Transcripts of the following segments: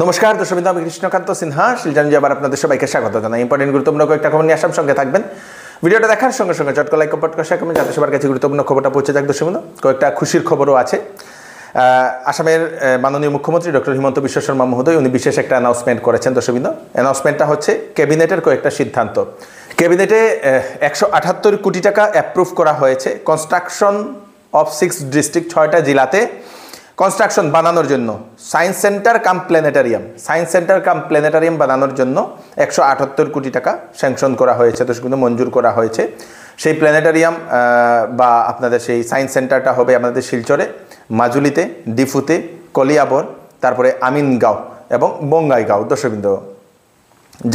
নমস্কার দর্শক, আমি কৃষ্ণকান্ত সিনহা শিলজানজি আবার আপনাদের সবাইকে স্বাগত জানাই। ইম্পর্টেন্ট গুরুত্বপূর্ণ কয়েকটা খবর নিয়ে আসাম সঙ্গে থাকবেন। ভিডিওটা দেখার সঙ্গে সঙ্গে চটকা লাইক কমেন্ট করবেন যাতে সবার কাছে গুরুত্বপূর্ণ খবরটা পৌঁছে যাক। দর্শক কয়েকটা খুশির খবরও আছে। আসামের মাননীয় মুখ্যমন্ত্রী ডক্টর হিমন্ত বিশ্ব শর্মা মহোদয় উনি বিশেষ একটা অ্যানাউন্সমেন্ট করেছেন। দর্শকবৃন্দ, অ্যানাউন্সমেন্টটা হচ্ছে ক্যাবিনেটের কয়েকটা সিদ্ধান্ত। ক্যাবিনেটে 178 কোটি টাকা অ্যাপ্রুভ করা হয়েছে কনস্ট্রাকশন অফ 6 ডিস্ট্রিক্ট, 6টা জেলাতে কনস্ট্রাকশন বানানোর জন্য সায়েন্স সেন্টার কাম প্ল্যানেটারিয়াম বানানোর জন্য 178 কোটি টাকা স্যাংশন করা হয়েছে, দর্শকবৃন্দ মঞ্জুর করা হয়েছে। সেই প্ল্যানেটারিয়াম বা আপনাদের সেই সায়েন্স সেন্টারটা হবে আমাদের শিলচরে, মাজুলিতে, ডিফুতে, কলিয়াবর, তারপরে আমিনগাঁও এবং বঙ্গাইগাঁও। দর্শকবৃন্দ,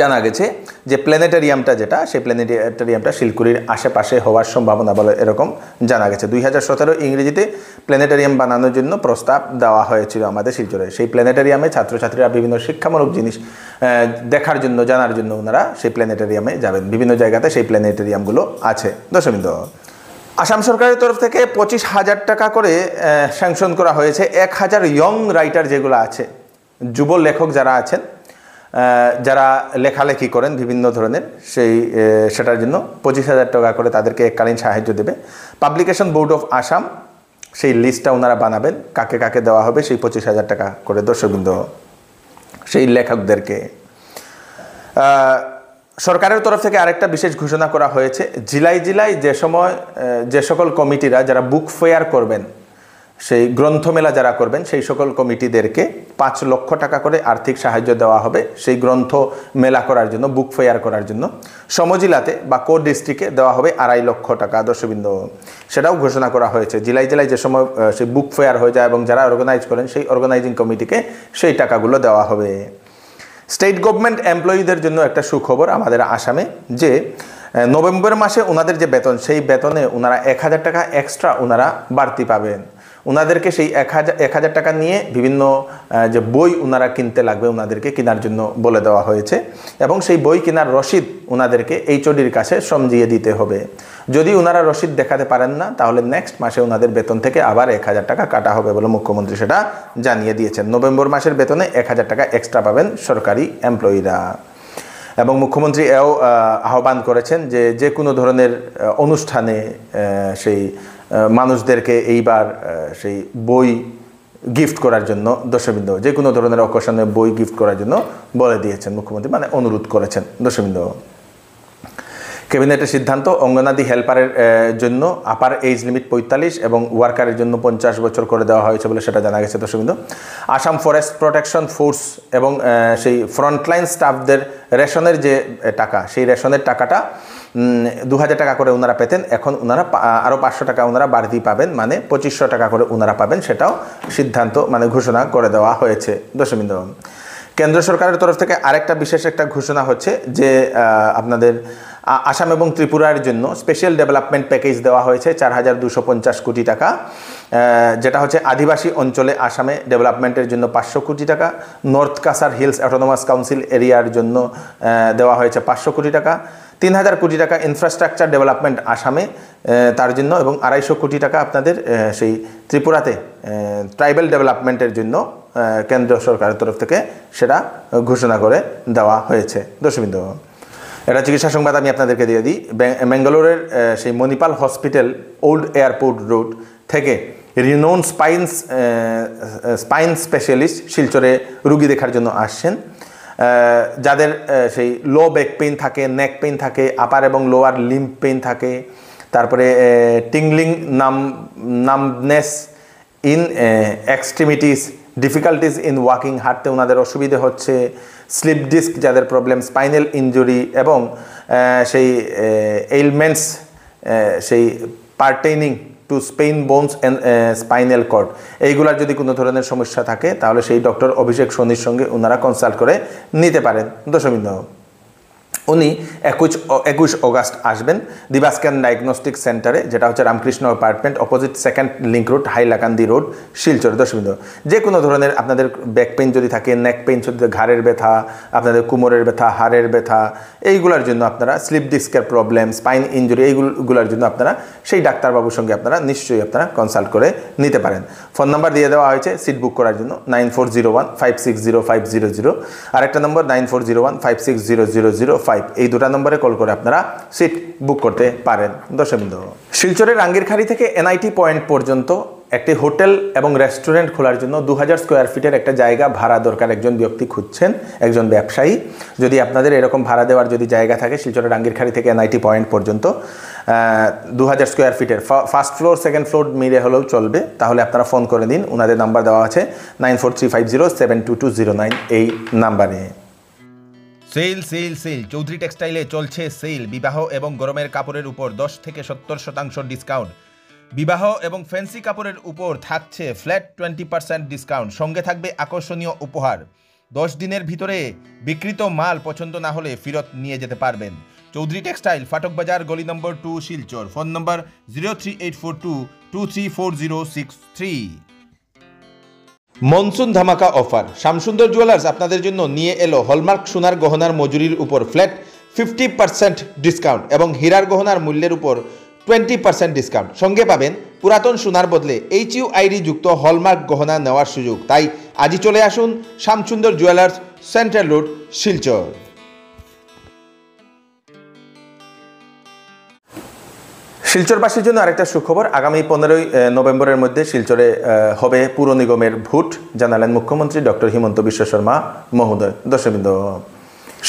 জানা গেছে যে প্ল্যানেটারিয়ামটা যেটা, সেই প্ল্যানেটারিয়ামটা শিলকুড়ির আশেপাশে হওয়ার সম্ভাবনা বলে এরকম জানা গেছে। 2017 ইংরেজিতে প্ল্যানেটারিয়াম বানানোর জন্য প্রস্তাব দেওয়া হয়েছিল আমাদের শিলচরে। সেই প্ল্যানেটারিয়ামে ছাত্রছাত্রীরা বিভিন্ন শিক্ষামূলক জিনিস দেখার জন্য, জানার জন্য ওনারা সেই প্ল্যানেটারিয়ামে যাবেন। বিভিন্ন জায়গাতে সেই প্ল্যানেটারিয়ামগুলো আছে। দর্শকবৃন্দ, আসাম সরকারের তরফ থেকে 25,000 টাকা করে স্যাংশন করা হয়েছে। 1000 ইয়ং রাইটার যেগুলো আছে, যুব লেখক যারা আছেন, যারা লেখালেখি করেন বিভিন্ন ধরনের, সেটার জন্য 25,000 টাকা করে তাদেরকে এককালীন সাহায্য দেবে। পাবলিকেশন বোর্ড অফ আসাম সেই লিস্টটা ওনারা বানাবেন, কাকে কাকে দেওয়া হবে সেই 25,000 টাকা করে। দর্শকবৃন্দ, সেই লেখকদেরকে সরকারের তরফ থেকে আরেকটা বিশেষ ঘোষণা করা হয়েছে। জেলায় যে সকল কমিটিরা যারা বুক ফেয়ার করবেন, সেই গ্রন্থমেলা যারা করবেন, সেই সকল কমিটিদেরকে 5 লক্ষ টাকা করে আর্থিক সাহায্য দেওয়া হবে সেই গ্রন্থ মেলা করার জন্য, বুক ফেয়ার করার জন্য। সমজেলাতে বা কোর ডিস্ট্রিক্টে দেওয়া হবে 2.5 লক্ষ টাকা। দর্শকবৃন্দ, সেটাও ঘোষণা করা হয়েছে। জেলায় যে সময় সেই বুক ফেয়ার হয়ে যায় এবং যারা অর্গানাইজ করেন সেই অর্গানাইজিং কমিটিকে সেই টাকাগুলো দেওয়া হবে। স্টেট গভর্নমেন্ট এমপ্লয়িদের জন্য একটা সুখবর আমাদের আসামে, যে নভেম্বর মাসে ওনাদের যে বেতন, সেই বেতনে ওনারা 1000 টাকা এক্সট্রা ওনারা বাড়তি পাবেন। ওনাদেরকে সেই 1000 টাকা নিয়ে বিভিন্ন যে বই ওনারা কিনতে লাগবে, ওনাদেরকে কেনার জন্য বলে দেওয়া হয়েছে এবং সেই বই কেনার রসিদ ওনাদেরকে এইচওডির কাছে সমঝিয়ে দিতে হবে। যদি ওনারা রসিদ দেখাতে পারেন না, তাহলে নেক্সট মাসে ওনাদের বেতন থেকে আবার 1000 টাকা কাটা হবে বলে মুখ্যমন্ত্রী সেটা জানিয়ে দিয়েছেন। নভেম্বর মাসের বেতনে 1000 টাকা এক্সট্রা পাবেন সরকারি এমপ্লয়িরা। এবং মুখ্যমন্ত্রী এও আহ্বান করেছেন যে কোনো ধরনের অনুষ্ঠানে সেই মানুষদেরকে এইবার সেই বই গিফট করার জন্য, দর্শকবৃন্দ যে কোনো ধরনের অকেশনে বই গিফট করার জন্য বলে দিয়েছেন মুখ্যমন্ত্রী, মানে অনুরোধ করেছেন। দর্শকবৃন্দ, ক্যাবিনেটের সিদ্ধান্ত অঙ্গনাদি হেল্পারের জন্য আপার এজ লিমিট 45 এবং ওয়ার্কারের জন্য 50 বছর করে দেওয়া হয়েছে বলে সেটা জানা গেছে। দর্শকবৃন্দ, আসাম ফরেস্ট প্রোটেকশন ফোর্স এবং সেই ফ্রন্টলাইন স্টাফদের রেশনের যে টাকা, সেই রেশনের টাকাটা 2000 টাকা করে ওনারা পেতেন, এখন ওনারা আরও 500 টাকা ওনারা বাড়তি পাবেন, মানে 2500 টাকা করে ওনারা পাবেন। সেটাও সিদ্ধান্ত ঘোষণা করে দেওয়া হয়েছে। দর্শকবৃন্দ, কেন্দ্র সরকারের তরফ থেকে আরেকটা বিশেষ একটা ঘোষণা হচ্ছে যে আপনাদের আসাম এবং ত্রিপুরার জন্য স্পেশাল ডেভেলপমেন্ট প্যাকেজ দেওয়া হয়েছে 4250 কোটি টাকা, যেটা হচ্ছে আদিবাসী অঞ্চলে আসামে ডেভেলপমেন্টের জন্য 500 কোটি টাকা, নর্থ কাসার হিলস অটোনোমাস কাউন্সিল এরিয়ার জন্য দেওয়া হয়েছে 500 কোটি টাকা, 3000 কোটি টাকা ইনফ্রাস্ট্রাকচার ডেভেলপমেন্ট আসামে তার জন্য, এবং 250 কোটি টাকা আপনাদের সেই ত্রিপুরাতে ট্রাইবাল ডেভেলপমেন্টের জন্য কেন্দ্র সরকারের তরফ থেকে সেটা ঘোষণা করে দেওয়া হয়েছে। দর্শকবৃন্দ, এটা চিকিৎসা সংবাদ আমি আপনাদেরকে দিয়ে দিই। ব্যাঙ্গালোরের সেই Manipal hospital old airport road থেকে রিনোন স্পাইন স্পেশালিস্ট শিলচরে রুগী দেখার জন্য আসছেন। যাদের সেই লো ব্যাক পেইন থাকে, নেক পেইন থাকে, আপার এবং লোয়ার লিম্ব পেইন থাকে, তারপরে tingling, numbness in extremities, difficulties in walking, হাঁটতে ওনাদের অসুবিধে হচ্ছে, স্লিপ ডিস্ক যাদের প্রবলেম, স্পাইনাল ইনজুরি এবং সেই এলমেন্টস সেই pertaining to spine bones and spinal cord, এইগুলার যদি কোনো ধরনের সমস্যা থাকে তাহলে সেই ডক্টর অভিষেক সোনির সঙ্গে ওনারা কনসাল্ট করে নিতে পারেন। দর্শকবৃন্দ, উনি 21 অগাস্ট আসবেন দিবাস্ক্যান ডায়াগনস্টিক সেন্টারে, যেটা হচ্ছে Ramakrishna apartment, opposite second link road, Hailakandi road, Silchar. দর্শকবৃন্দ, যে কোনো ধরনের আপনাদের ব্যাক পেইন যদি থাকে, নেক পেইন যদি, ঘাড়ের ব্যথা, আপনাদের কোমরের ব্যথা, হাড়ের ব্যথা, এইগুলোর জন্য আপনারা, স্লিপ ডিস্কের প্রবলেম, স্পাইন ইনজুরি, এইগুলোর জন্য আপনারা সেই ডাক্তারবাবুর সঙ্গে আপনারা নিশ্চয়ই আপনারা কনসাল্ট করে নিতে পারেন। ফোন নাম্বার দিয়ে দেওয়া হয়েছে সিট বুক করার জন্য 9401560500, আরেকটা নম্বর 9401560005। এই দুটো নম্বরে কল করে আপনারা সিট বুক করতে পারেন। দর্শকবৃন্দ, শিলচরের রাঙ্গিরখাড়ি থেকে এনআইটি পয়েন্ট পর্যন্ত একটি হোটেল এবং রেস্টুরেন্ট খোলার জন্য 2000 স্কোয়ার ফিটের একটা জায়গা ভাড়া দরকার। একজন ব্যক্তি খুঁজছেন, একজন ব্যবসায়ী। যদি আপনাদের এরকম ভাড়া দেওয়ার যদি জায়গা থাকে শিলচরের রাঙ্গিরখাড়ি থেকে এনআইটি পয়েন্ট পর্যন্ত 2000 স্কোয়ার ফিটের, ফার্স্ট ফ্লোর সেকেন্ড ফ্লোর মিলে হলেও চলবে, তাহলে আপনারা ফোন করে দিন। ওনাদের নাম্বার দেওয়া আছে 9435072209 এই নাম্বারে। সেল সেল সেল চৌধুরী টেক্সটাইলে চলছে সেল। বিবাহ এবং গরমের কাপড়ের উপর 10 থেকে 70% ডিসকাউন্ট। বিবাহ এবং ফ্যান্সি কাপড়ের উপর থাকছে ফ্ল্যাট 20% ডিসকাউন্ট। সঙ্গে থাকবে আকর্ষণীয় উপহার। 10 দিনের ভিতরে বিক্রিত মাল পছন্দ না হলে ফেরত নিয়ে যেতে পারবেন। চৌধুরী টেক্সটাইল, ফাটক বাজার, গলি number 2, Silchar. Phone number 03842234063। Monsoon ধামাকা অফার। শ্যামসুন্দর জুয়েলার্স আপনাদের জন্য নিয়ে এলো হলমার্ক সোনার গহনার মজুরির উপর ফ্ল্যাট 50% ডিসকাউন্ট এবং হীরার গহনার মূল্যের উপর 20% ডিসকাউন্ট। সঙ্গে পাবেন পুরাতন সোনার বদলে HUID যুক্ত হলমার্ক গহনা নেওয়ার সুযোগ। তাই আজই চলে আসুন Shyamsundar jewellers, central road, Silchar. শিলচরবাসীর জন্য আরেকটা সুখবর, আগামী 15ই নভেম্বরের মধ্যে শিলচরে হবে পুর নিগমের ভোট, জানালেন মুখ্যমন্ত্রী ডক্টর হিমন্ত বিশ্ব শর্মা মহোদয়। দর্শকবৃন্দ,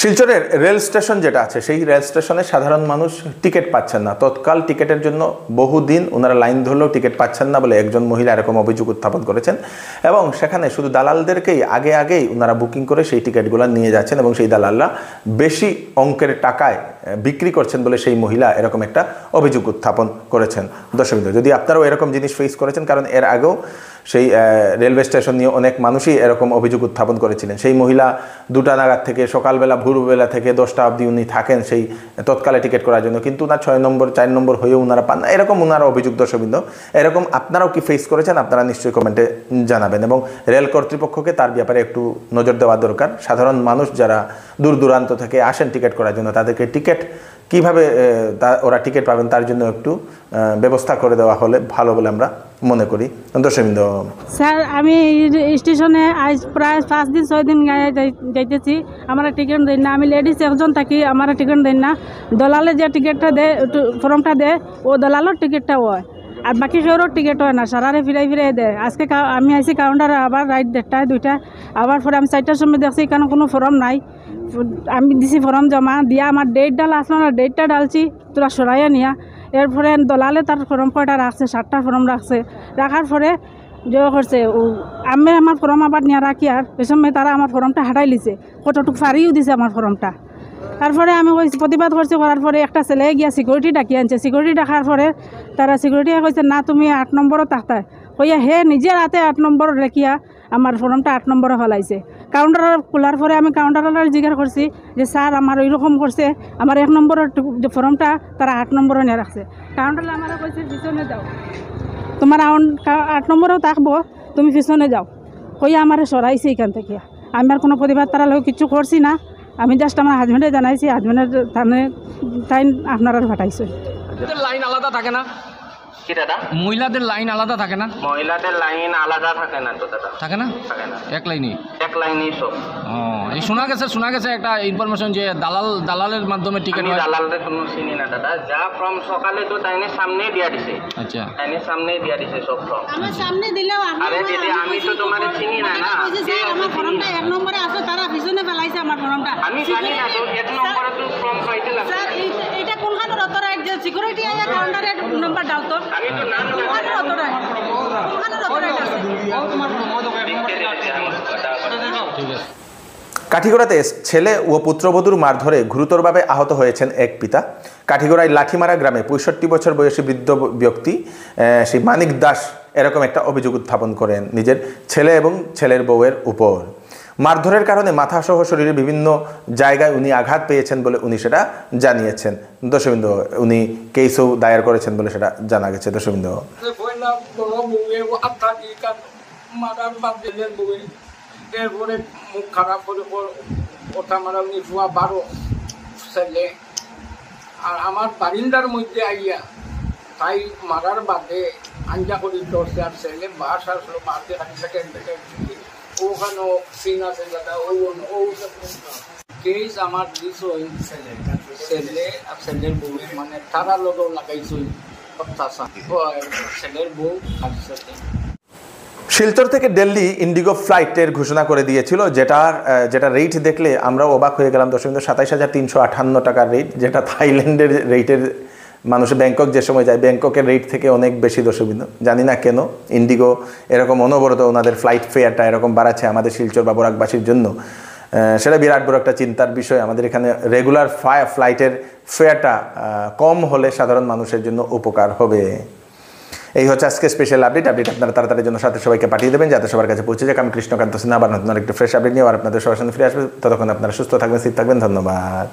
শিলচরের রেল স্টেশন যেটা আছে, সেই রেল স্টেশনে সাধারণ মানুষ টিকিট পাচ্ছেন না। তৎকাল টিকিটের জন্য বহুদিন ওনারা লাইন ধরলেও টিকিট পাচ্ছেন না বলে একজন মহিলা এরকম অভিযোগ উত্থাপন করেছেন, এবং সেখানে শুধু দালালদেরকেই আগেই ওনারা বুকিং করে সেই টিকিটগুলো নিয়ে যাচ্ছেন এবং সেই দালালরা বেশি অঙ্কের টাকায় বিক্রি করছেন বলে সেই মহিলা এরকম একটা অভিযোগ উত্থাপন করেছেন। দর্শকবৃন্দ, যদি আপনারাও এরকম জিনিস ফেস করেছেন, কারণ এর আগেও সেই রেলওয়ে স্টেশন নিয়ে অনেক মানুষই এরকম অভিযোগ উত্থাপন করেছিলেন। সেই মহিলা 2টা নাগাদ থেকে সকালবেলা ভোরবেলা থেকে 10টা অবধি উনি থাকেন সেই তৎকালে টিকিট করার জন্য, কিন্তু ওনার 6 নম্বর 4 নম্বর হয়েও ওনারা পান না, এরকম ওনারা অভিযোগ। দর্শকবৃন্দ, এরকম আপনারাও কি ফেস করেছেন আপনারা নিশ্চয়ই কমেন্টে জানাবেন, এবং রেল কর্তৃপক্ষকে তার ব্যাপারে একটু নজর দেওয়া দরকার। সাধারণ মানুষ যারা দূর দূরান্ত থেকে আসেন টিকিট করার জন্য, তাদেরকে টিকিট কীভাবে ওরা টিকিট পাবেন তার জন্য একটু ব্যবস্থা করে দেওয়া হলে ভালো বলে আমরা মনে করি। দর্শকবৃন্দ, স্যার আমি স্টেশনে আজ প্রায় 5 দিন 6 দিন যাইতেছি, আমার টিকিট দেন না। আমি লেডিস একজন থাকি, আমার টিকিট দেন না। দলালে যে টিকিটটা দেয়, ফর্মটা দেয়, ও দলালের টিকিটটা হয়, আর বাকি কেউরও টিকিট হয় না। সারারে ফিরাই দেয়। আজকে আমি আইসি কাউন্টারে, আবার রাইট 1টা 2টা, আবার পরে আমি 4টার সময় দেখছি এখানে কোনো ফর্ম নাই। আমি দিছি ফর্ম জমা দিয়া, আমার ডেট ডাল আসলো না, ডেটটা ডালছি তোরা সরাইয়া নিয়া। এরপরে দলালে তার ফর্ম কয়টা রাখছে, 7টা ফর্ম রাখছে। রাখার পরে যে করছে আমি আমার ফর্ম আবার নিয়ে রাখি, আর এ সময় তারা আমার ফর্মটা হাঁটাই লিছে, কতটুকু ফারিও দিছে আমার ফর্মটা। তারপরে আমি প্রতিবাদ করছি, করার পরে একটা ছেলে গিয়া সিকিউরিটি ডাকি আনছে। সিকিউরিটি ডাকার পরে তারা সিকিউরিটি কইছে না তুমি 8 নম্বরও থাকতে কইয়া, হে নিজের হাতে 8 নম্বর রেখিয়া আমার ফর্মটা 8 নম্বরে ফেলাইছে। কাউন্টার খোলার পরে আমি কাউন্টারের জিজ্ঞাসা করছি যে স্যার আমার ওইরকম করছে, আমার 1 নম্বরের যে ফর্মটা তারা 8 নম্বরে নিয়ে রাখছে। কাউন্টারে আমার কইছে পিছনে যাও, তোমার 8 নম্বরেও থাকবো, তুমি পিছনে যাও কইয়া আমার সরাইছে এখান থেকে। আমি আর কোনো প্রতিবাদ তারা লোক কিছু করছি না, আমি জাস্ট আমার হাজব্যান্ডে জানাইছি, হাজব্যান্ডের তাই আপনারা পাঠাইছে। লাইন আলাদা থাকে না কি দাদা? মহিলাদের লাইন আলাদা থাকে না? মহিলাদের লাইন আলাদা থাকে না তো দাদা। থাকে না? থাকে না, এক লাইনই। এক লাইনই সব। ও, এই শোনা গেছে একটা ইনফরমেশন যে দালালের মাধ্যমে টিকিট হয়। দালালের কোনো চিনি না দাদা, যা ফর্ম সকালে তো তাইনের সামনেই দিয়া দিছে। আচ্ছা, তাইনের সামনেই দিয়া দিছে সব ফর্ম। আমার সামনে দিলেও আরে দিদি আমি তো তোমার চিনি না না, আমার ফর্মটা 1 নম্বরে আছে, তারা পিছনে ফেলাইছে আমার ফর্মটা। আমি জানি না তো 1 নম্বরে তো ফর্ম পাইতে লাগে। স্যার এটা কোনখানে অথরাইজ যে সিকিউরিটি আইয়া কাউন্টারে নাম্বার ডালতো, আমি তো নাম কোনখানে অথরাইজ আছে? ঠিক আছে। কাঠিগড়াতে ছেলে ও পুত্রবধূর মারধরে গুরুতরভাবে আহত হয়েছেন এক পিতা। কাঠিগড়ায় লাঠিমারা গ্রামে 65 বছর বয়সী বৃদ্ধ ব্যক্তি সেই মানিক দাস এরকম একটা অভিযোগ উত্থাপন করেন নিজের ছেলে এবং ছেলের বউয়ের উপর। মারধরের কারণে মাথাসহ শরীরের বিভিন্ন জায়গায় উনি আঘাত পেয়েছেন বলে উনি সেটা জানিয়েছেন। দর্শকবৃন্দ, উনি কেসও দায়ের করেছেন বলে সেটা জানা গেছে। দর্শকবৃন্দ, এরপরে মুখ খারাপ করে ওঠা মারা নিফুয়া 12 ছেলে আর আমার বারিন্দার মধ্যে আইয়া তাই মারার বাদে আঞ্জা করি ধরছে আর ছেলে বাস আসলো বাসে সেকেন্ড ওখানেও সিন আছে দাদা ও কেস আমার দিস ছেলে আর ছেলের বউ মানে তারা লোকও লাগাইছিল অত্যাচার ছেলের বউ আর ছেলে। শিলচর থেকে দিল্লি ইন্ডিগো ফ্লাইটের ঘোষণা করে দিয়েছিল, যেটা রেট দেখলে আমরাও অবাক হয়ে গেলাম। দর্শক, 27,358 টাকার রেট, যেটা থাইল্যান্ডের রেটের মানুষ ব্যাংকক যে সময় যায় ব্যাংককের রেট থেকে অনেক বেশি। দর্শক, জানি না কেন ইন্ডিগো এরকম অনবরত ওনাদের ফ্লাইট ফেয়ারটা এরকম বাড়াচ্ছে আমাদের শিলচর বা বরাকবাসীর জন্য। সেটা বিরাট বড় একটা চিন্তার বিষয়। আমাদের এখানে রেগুলার ফ্লাইটের ফেয়ারটা কম হলে সাধারণ মানুষের জন্য উপকার হবে। এই হচ্ছে আজকে স্পেশাল আপডেট আপনারা তাড়াতাড়ি জন্য সাথে সবাইকে পাঠিয়ে দেবেন যাতে সবার কাছে পৌঁছে যাক। আমি কৃষ্ণকান্ত সিনহা আবার নতুন একটু ফ্রেশ আপডেট নিয়ে আর আপনাদের সবার সামনে ফিরে আসবে। ততক্ষণ আপনারা সুস্থ থাকবেন, স্থির থাকবেন। ধন্যবাদ।